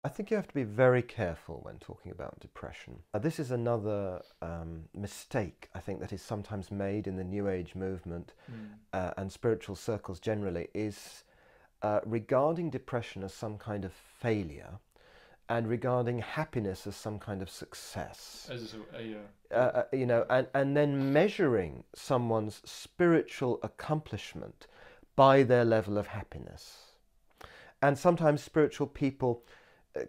I think you have to be very careful when talking about depression. This is another mistake, I think, that is sometimes made in the New Age movement and spiritual circles generally, is regarding depression as some kind of failure and regarding happiness as some kind of success. You know, and then measuring someone's spiritual accomplishment by their level of happiness. And sometimes spiritual people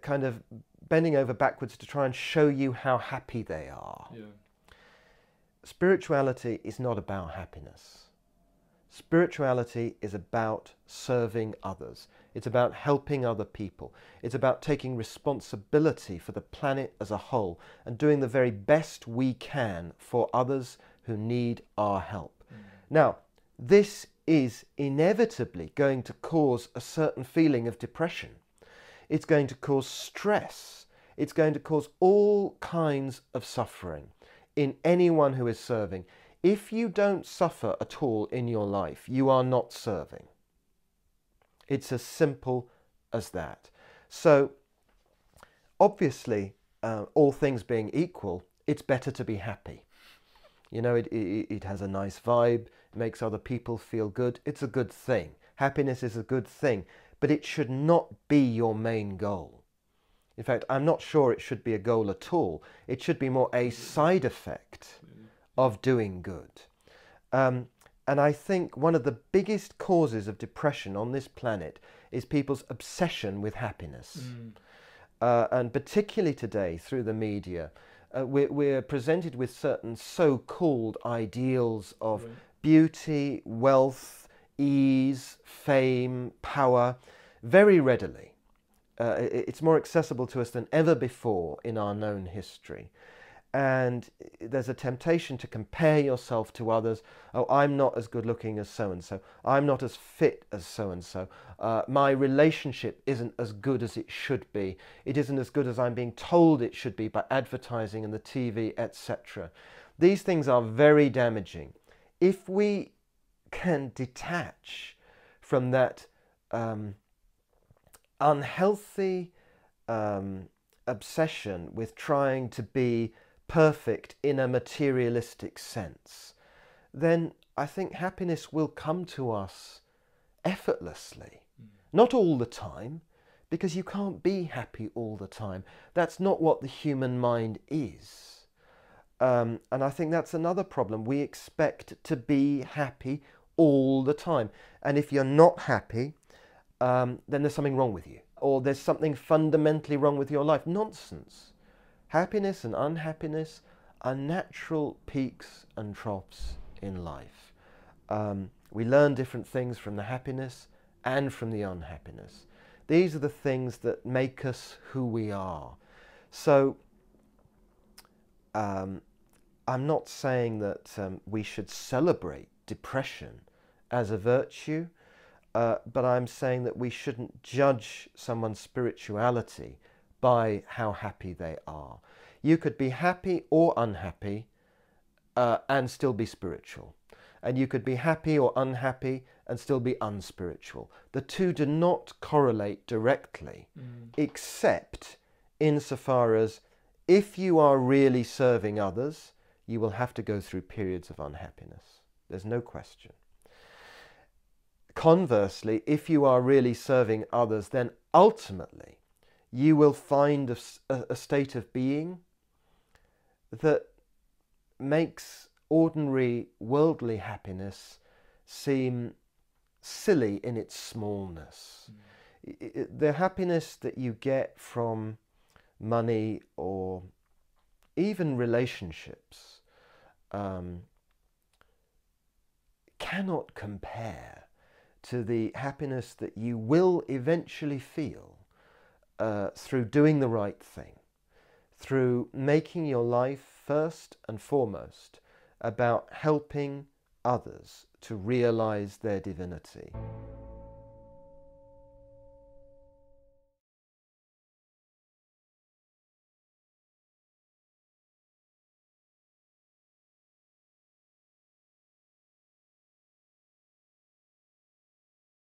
kind of bending over backwards to try and show you how happy they are. Yeah. Spirituality is not about happiness. Spirituality is about serving others. It's about helping other people. It's about taking responsibility for the planet as a whole and doing the very best we can for others who need our help. Now, this is inevitably going to cause a certain feeling of depression. It's going to cause stress. It's going to cause all kinds of suffering in anyone who is serving. If you don't suffer at all in your life, you are not serving. It's as simple as that. So, obviously, all things being equal, it's better to be happy. You know, it has a nice vibe, it makes other people feel good. It's a good thing. Happiness is a good thing, but it should not be your main goal. In fact, I'm not sure it should be a goal at all. It should be more a side effect of doing good. And I think one of the biggest causes of depression on this planet is people's obsession with happiness. And particularly today, through the media, we're presented with certain so-called ideals of beauty, wealth, ease, fame, power, very readily. It's more accessible to us than ever before in our known history. And there's a temptation to compare yourself to others. Oh, I'm not as good looking as so-and-so. I'm not as fit as so-and-so. My relationship isn't as good as it should be. It isn't as good as I'm being told it should be by advertising and the TV, etc. These things are very damaging. If we can detach from that unhealthy obsession with trying to be perfect in a materialistic sense, then I think happiness will come to us effortlessly. Not all the time, because you can't be happy all the time. That's not what the human mind is. And I think that's another problem. We expect to be happy all the time. And if you're not happy, then there's something wrong with you. Or there's something fundamentally wrong with your life. Nonsense. Happiness and unhappiness are natural peaks and troughs in life. We learn different things from the happiness and from the unhappiness. These are the things that make us who we are. So, I'm not saying that we should celebrate depression as a virtue, but I'm saying that we shouldn't judge someone's spirituality by how happy they are. You could be happy or unhappy and still be spiritual. And you could be happy or unhappy and still be unspiritual. The two do not correlate directly, except insofar as if you are really serving others, you will have to go through periods of unhappiness. There's no question. Conversely, if you are really serving others, then ultimately you will find a state of being that makes ordinary worldly happiness seem silly in its smallness. The happiness that you get from money or even relationships cannot compare to the happiness that you will eventually feel through doing the right thing, through making your life first and foremost about helping others to realize their divinity.